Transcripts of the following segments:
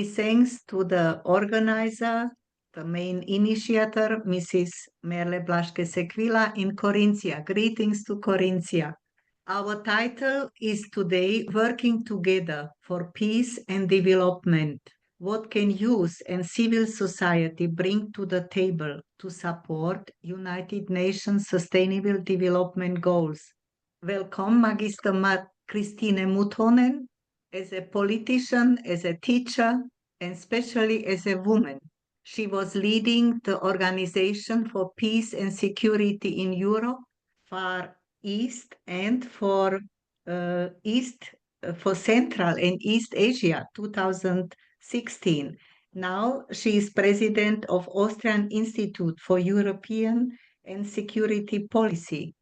Many thanks to the organizer, the main initiator, Mrs. Merle Blaschke-Sequila in Corinthia. Greetings to Corinthia. Our title is today Working Together for Peace and Development. What can youth and civil society bring to the table to support United Nations Sustainable Development Goals? Welcome, Magister Christine Muthonen, as a politician, as a teacher, and especially as a woman. She was leading the Organization for Peace and Security in Europe, Far East, and for Central and East Asia, 2016. Now she is president of Austrian Institute for European and Security Policy.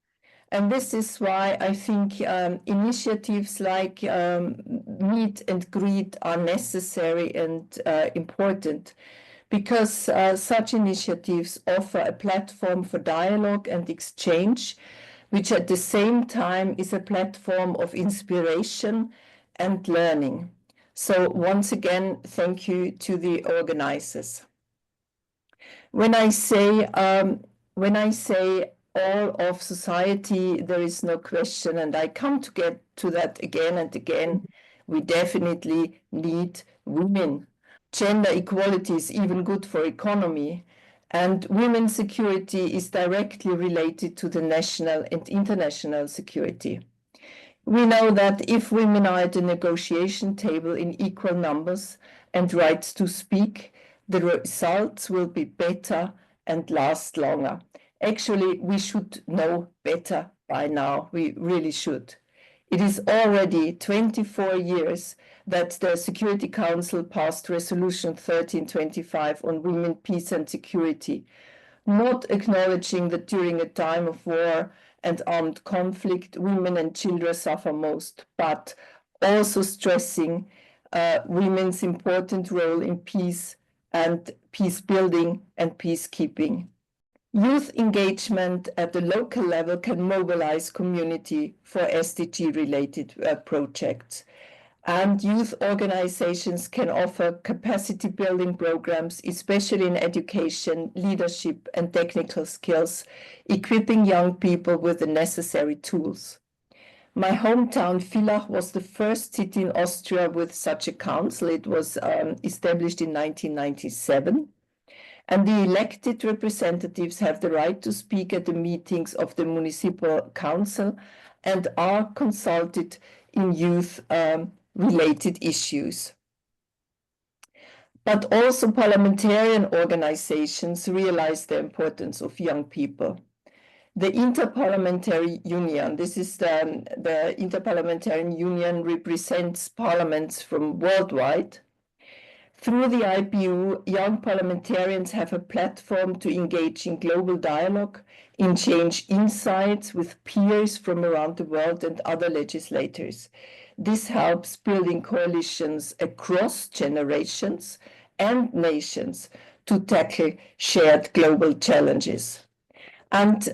And this is why I think initiatives like Meet and Greet are necessary and important, because such initiatives offer a platform for dialogue and exchange, which at the same time is a platform of inspiration and learning. So once again, thank you to the organizers. When I say all of society, there is no question, and I come to get to that again and again, we definitely need women. Gender equality is even good for economy, and women's security is directly related to the national and international security. We know that if women are at the negotiation table in equal numbers and rights to speak, the results will be better and last longer. Actually, we should know better by now. We really should. It is already 24 years that the Security Council passed Resolution 1325 on women, peace and security, not acknowledging that during a time of war and armed conflict, women and children suffer most, but also stressing women's important role in peace and peace building and peacekeeping. Youth engagement at the local level can mobilize community for SDG-related projects. And youth organizations can offer capacity building programs, especially in education, leadership, and technical skills, equipping young people with the necessary tools. My hometown, Villach, was the first city in Austria with such a council. It was established in 1997. And the elected representatives have the right to speak at the meetings of the municipal council and are consulted in youth-related issues. But also parliamentarian organizations realize the importance of young people. The Interparliamentary Union, this is the Interparliamentary Union represents parliaments from worldwide. Through the IPU, young parliamentarians have a platform to engage in global dialogue, exchange insights with peers from around the world and other legislators. This helps building coalitions across generations and nations to tackle shared global challenges. And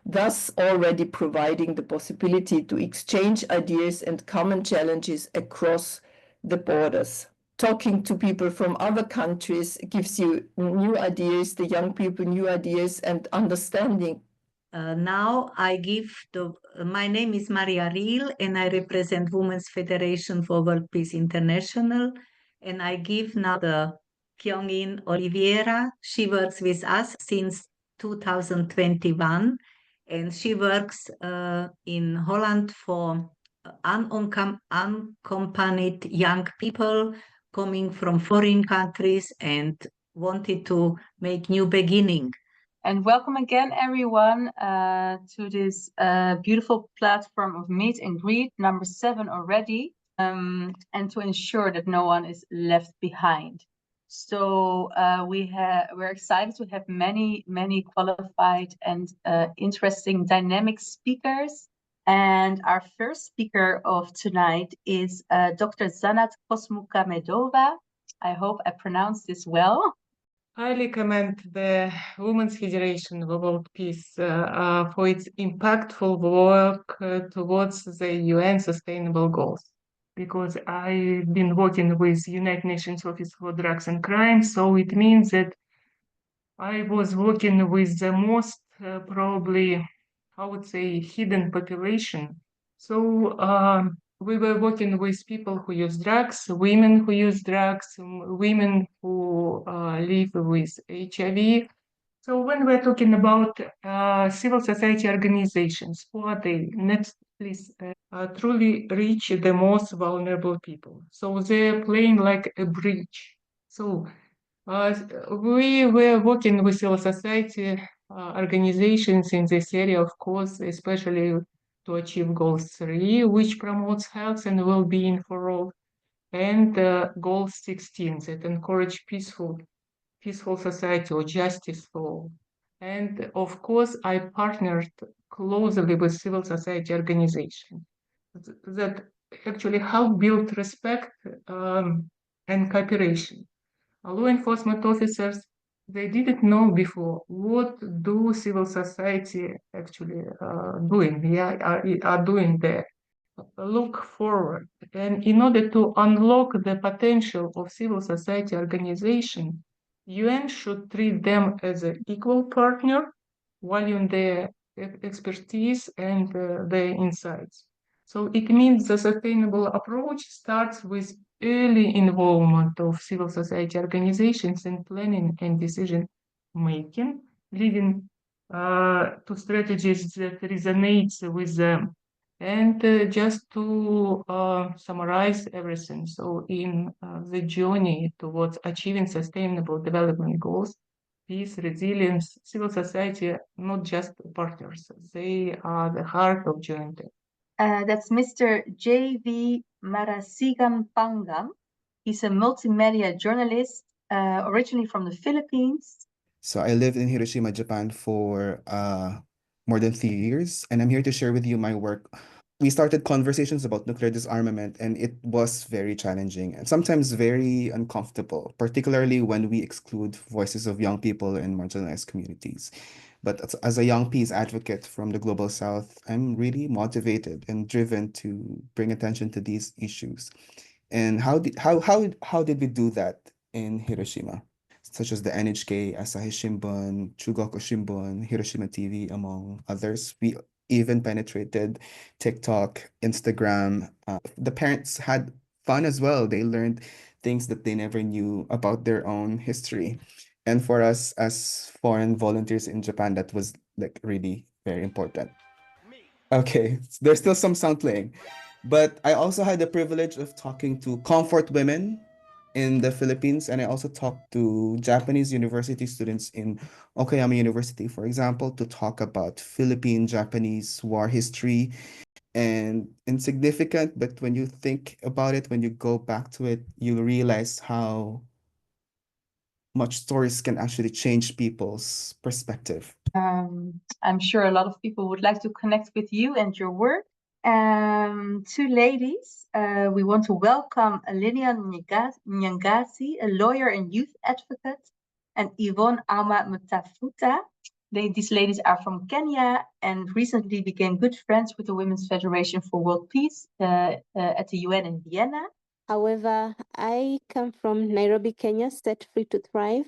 thus already providing the possibility to exchange ideas and common challenges across the borders. Talking to people from other countries gives you new ideas, the young people new ideas and understanding. Now I give my name is Maria Riel and I represent Women's Federation for World Peace International, and I give now the Kyung-in Oliveira. She works with us since 2021 and she works in Holland for unaccompanied young people coming from foreign countries and wanted to make new beginning. And welcome again, everyone, to this beautiful platform of Meet and Greet, number 7 already, and to ensure that no one is left behind. So we're excited to have many qualified and interesting dynamic speakers. And our first speaker of tonight is Dr. Zanat Kosmukamedova. I hope I pronounced this well. Highly commend the Women's Federation for World Peace for its impactful work towards the UN Sustainable Goals. because I've been working with United Nations Office for Drugs and Crime. So it means that I was working with the most probably, I would say, hidden population. So we were working with people who use drugs, women who use drugs, women who live with HIV. So when we're talking about civil society organizations, who are they? Next, please. Truly reach the most vulnerable people. So they're playing like a bridge. So we were working with civil society organizations in this area, of course, especially to achieve goal 3, which promotes health and well-being for all, and goal 16, that encourage peaceful society or justice for all. And of course, I partnered closely with civil society organizations that actually help build respect and cooperation. Law enforcement officers, they didn't know before what do civil society actually doing, are doing there. Look forward. And in order to unlock the potential of civil society organization, UN should treat them as an equal partner, valuing their expertise and their insights. So it means the sustainable approach starts with early involvement of civil society organizations in planning and decision making, leading to strategies that resonate with them. And just to summarize everything, so in the journey towards achieving sustainable development goals, peace, resilience, civil society, not just partners, they are the heart of joint. That's Mr. J.V. Marasigampangam. He's a multimedia journalist, originally from the Philippines. So I lived in Hiroshima, Japan for more than 3 years, and I'm here to share with you my work. We started conversations about nuclear disarmament, and it was very challenging and sometimes very uncomfortable, particularly when we exclude voices of young people and marginalized communities. But as a young peace advocate from the Global South, I'm really motivated and driven to bring attention to these issues. And how did we do that in Hiroshima? Such as the NHK, Asahi Shimbun, Chugoku Shimbun, Hiroshima TV, among others. We even penetrated TikTok, Instagram. The parents had fun as well. They learned things that they never knew about their own history. And for us as foreign volunteers in Japan, that was like really very important. Okay, there's still some sound playing. But I also had the privilege of talking to comfort women in the Philippines, and I also talked to Japanese university students in Okayama University, for example, to talk about Philippine-Japanese war history. And insignificant, but when you think about it, when you go back to it, you realize how much stories can actually change people's perspective. I'm sure a lot of people would like to connect with you and your work. Two ladies, we want to welcome Lilian Nyangasi, a lawyer and youth advocate, and Yvonne Ama Mtafuta. These ladies are from Kenya and recently became good friends with the Women's Federation for World Peace at the UN in Vienna. However, I come from Nairobi, Kenya, set free to thrive.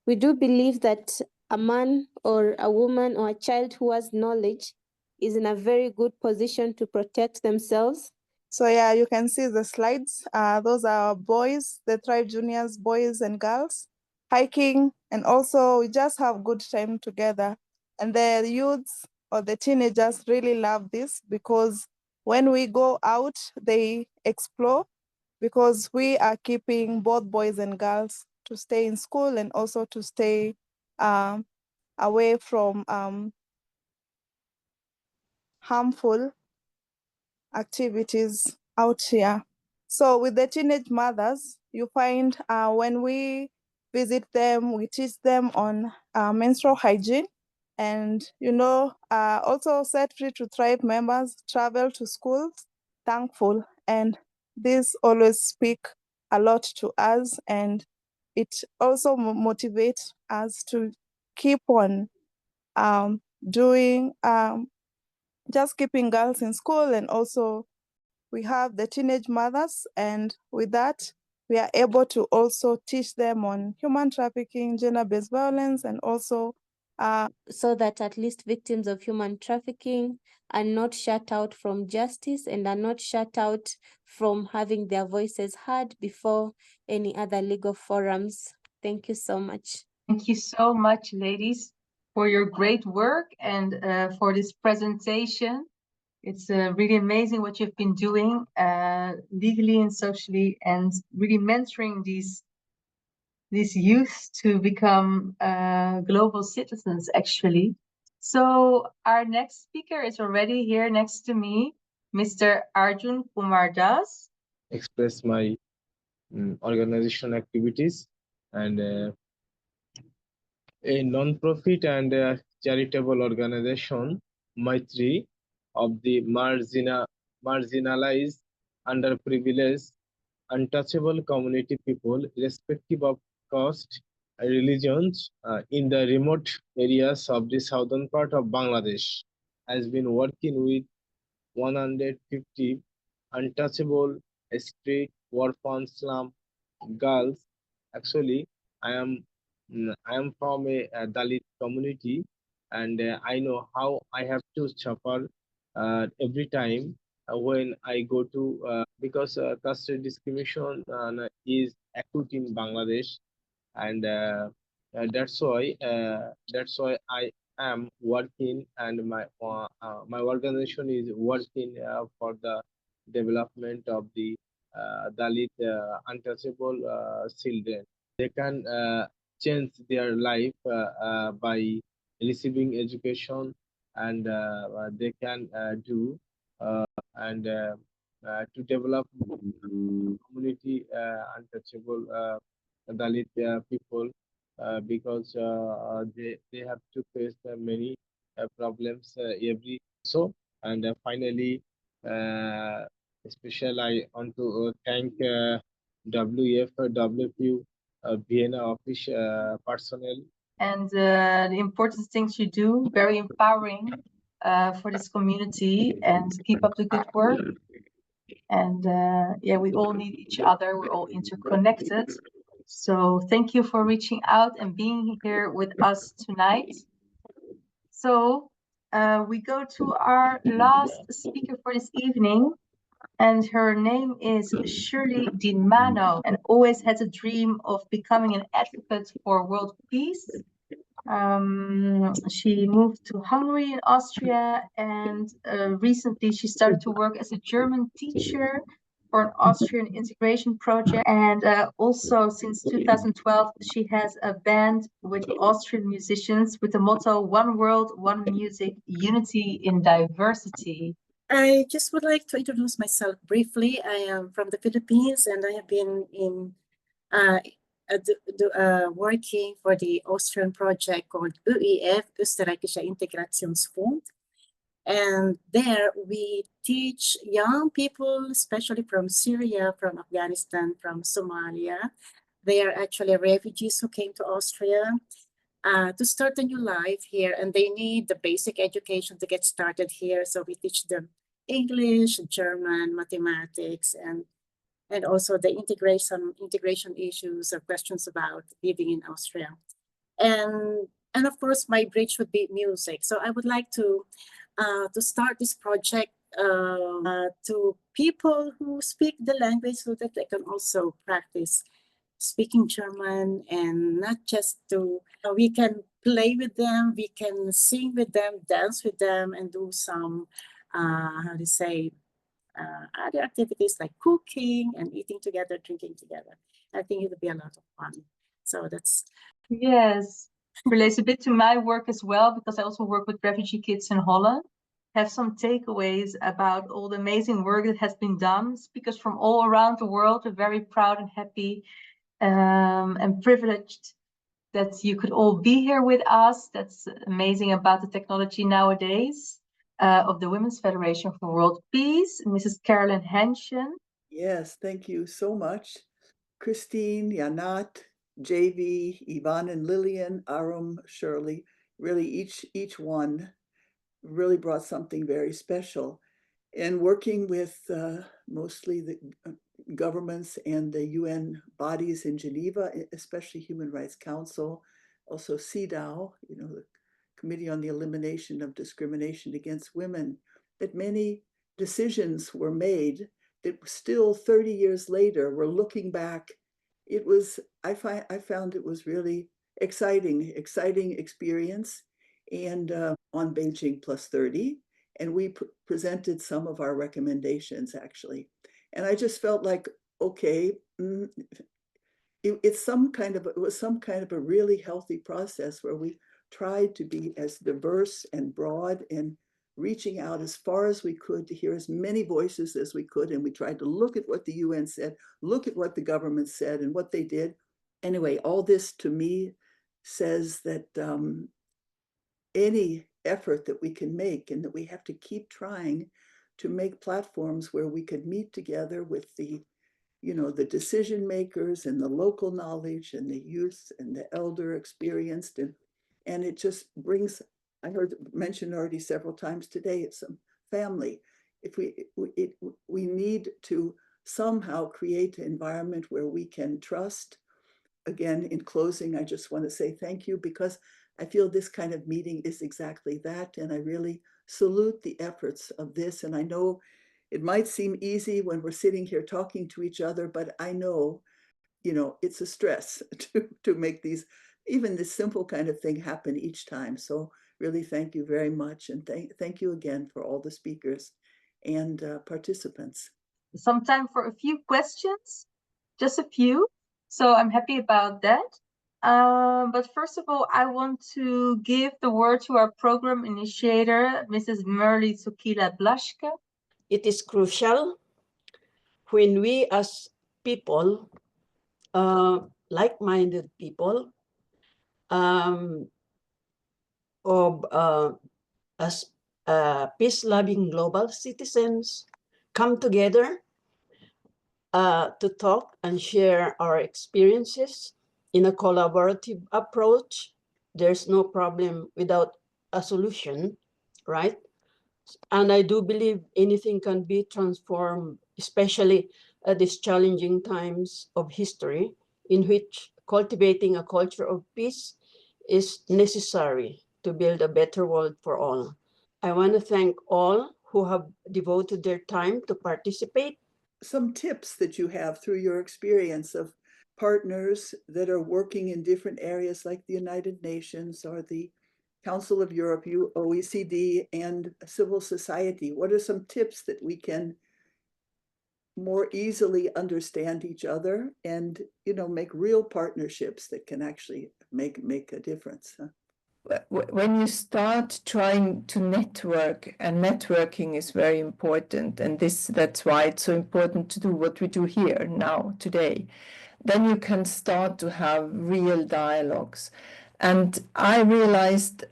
We do believe that a man or a woman or a child who has knowledge is in a very good position to protect themselves. So yeah, you can see the slides. Those are boys, the Thrive Juniors, boys and girls, hiking, and also we just have good time together. And the youths or the teenagers really love this because when we go out, they explore because we are keeping both boys and girls to stay in school and also to stay away from harmful activities out here. So with the teenage mothers, you find when we visit them, we teach them on menstrual hygiene. And, also Set Free to Thrive members travel to schools thankful. And this always speak a lot to us. And it also motivates us to keep on doing, just keeping girls in school and also we have the teenage mothers, and with that, we are able to also teach them on human trafficking, gender-based violence, and also so that at least victims of human trafficking are not shut out from justice and are not shut out from having their voices heard before any other legal forums. Thank you so much. Thank you so much, ladies, for your great work and for this presentation. It's really amazing what you've been doing legally and socially, and really mentoring these youth to become global citizens, actually. So our next speaker is already here next to me, Mr. Arjun Kumar Das. Express my organization activities, and a non-profit and charitable organization, Maitri, of the marginalized, underprivileged, untouchable community people, irrespective of caste, religions, in the remote areas of the southern part of Bangladesh, has been working with 150 untouchable street orphan slum girls. Actually, I am from a Dalit community, and I know how I have to suffer every time when I go to because caste discrimination is acute in Bangladesh, and that's why I am working, and my organization is working for the development of the Dalit untouchable children. They can change their life by receiving education, and they can do and to develop community untouchable Dalit people, because they have to face many problems every so. And finally, especially I want to thank WFWPI Vienna office personnel. And the important things you do, very empowering for this community, and keep up the good work. And yeah, we all need each other. We're all interconnected. So thank you for reaching out and being here with us tonight. So we go to our last speaker for this evening, and her name is Shirley Dimano, and always had a dream of becoming an advocate for world peace. She moved to Hungary and Austria, and recently she started to work as a German teacher for an Austrian integration project. And also since 2012, she has a band with Austrian musicians with the motto "One World, One Music, Unity in Diversity." I just would like to introduce myself briefly. I am from the Philippines, and I have been in working for the Austrian project called ÖIF, Österreichischer Integrationsfonds. And there we teach young people, especially from Syria, from Afghanistan, from Somalia. They are actually refugees who came to Austria to start a new life here, and they need the basic education to get started here. So we teach them English, German, mathematics, and also the integration issues or questions about living in Austria. And of course, my bridge would be music. So I would like to start this project to people who speak the language, so that they can also practice speaking German, and not just to, we can play with them, we can sing with them, dance with them, and do some, how to say, other activities like cooking and eating together, drinking together. I think it would be a lot of fun. So that's... Yes, relates a bit to my work as well, because I also work with refugee kids in Holland. Have some takeaways about all the amazing work that has been done. Speakers from all around the world are very proud and happy and privileged that you could all be here with us. That's amazing about the technology nowadays. Of the Women's Federation for World Peace, Mrs. Carolyn Henshin. Yes, thank you so much. Christine, Yanat, JV, Yvonne and Lillian, Arum, Shirley, really each one really brought something very special. and working with mostly the governments and the UN bodies in Geneva, especially Human Rights Council, also CEDAW, the Committee on the Elimination of Discrimination Against Women, that many decisions were made that still 30 years later, we're looking back. I found it was really exciting experience, and on Beijing Plus 30, and we presented some of our recommendations actually. And I just felt like, okay, it was some kind of a really healthy process where we tried to be as diverse and broad and reaching out as far as we could to hear as many voices as we could. And we tried to look at what the UN said, look at what the government said and what they did. Anyway, all this to me says that any effort that we can make, and that we have to keep trying to make platforms where we could meet together with the decision makers and the local knowledge and the youth and the elder experienced, and it just brings, I heard mentioned already several times today, it's some family. If we need to somehow create an environment where we can trust. Again, in closing, I just want to say thank you, because I feel this kind of meeting is exactly that. And I really salute the efforts of this. And I know it might seem easy when we're sitting here talking to each other, but I know, it's a stress to make even this simple kind of thing happen each time. So really thank you very much. And thank you again for all the speakers and participants. Some time for a few questions, just a few. So I'm happy about that. But first of all, I want to give the word to our program initiator, Mrs. Merle Tsukila-Blaschke. It is crucial when we as people, like-minded people, as peace-loving global citizens, come together to talk and share our experiences in a collaborative approach. There's no problem without a solution, right? And I do believe anything can be transformed, especially at these challenging times of history, in which cultivating a culture of peace is necessary to build a better world for all. I want to thank all who have devoted their time to participate. Some tips that you have through your experience of partners that are working in different areas like the United Nations or the Council of Europe, OECD, and civil society. What are some tips that we can more easily understand each other and, make real partnerships that can actually make a difference? When you start trying to network, and networking is very important, and that's why it's so important to do what we do here now, today, then you can start to have real dialogues. And I realized,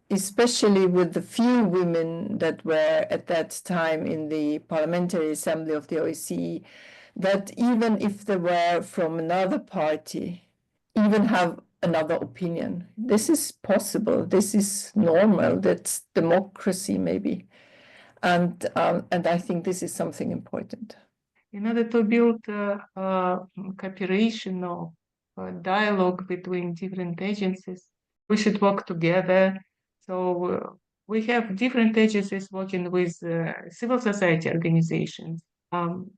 especially with the few women that were at that time in the Parliamentary Assembly of the OSCE, that even if they were from another party, even have another opinion. This is possible. This is normal. That's democracy, maybe. And I think this is something important. In order to build cooperation or dialogue between different agencies, we should work together. So we have different agencies working with civil society organizations.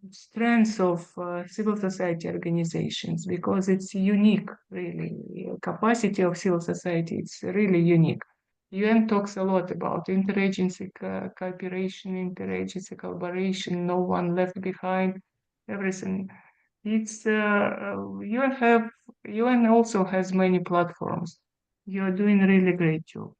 Strengths of civil society organizations, because it's unique, really. Capacity of civil society, it's really unique. UN talks a lot about interagency cooperation, interagency collaboration, no one left behind, everything. It's UN also has many platforms. You're doing a really great job.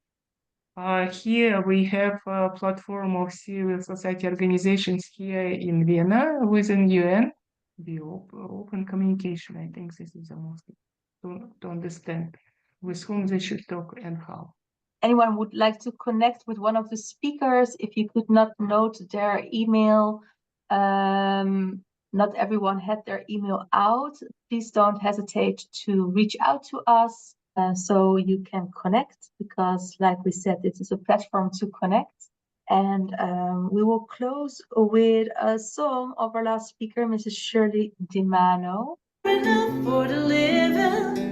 Here we have a platform of civil society organizations here in Vienna within UN. The open communication, I think this is the most to understand with whom they should talk and how. Anyone would like to connect with one of the speakers? If you could not note their email, not everyone had their email out, please don't hesitate to reach out to us so you can connect, because like we said, this is a platform to connect. And we will close with a song of our last speaker, Mrs. Shirley DiMano. Enough for the living,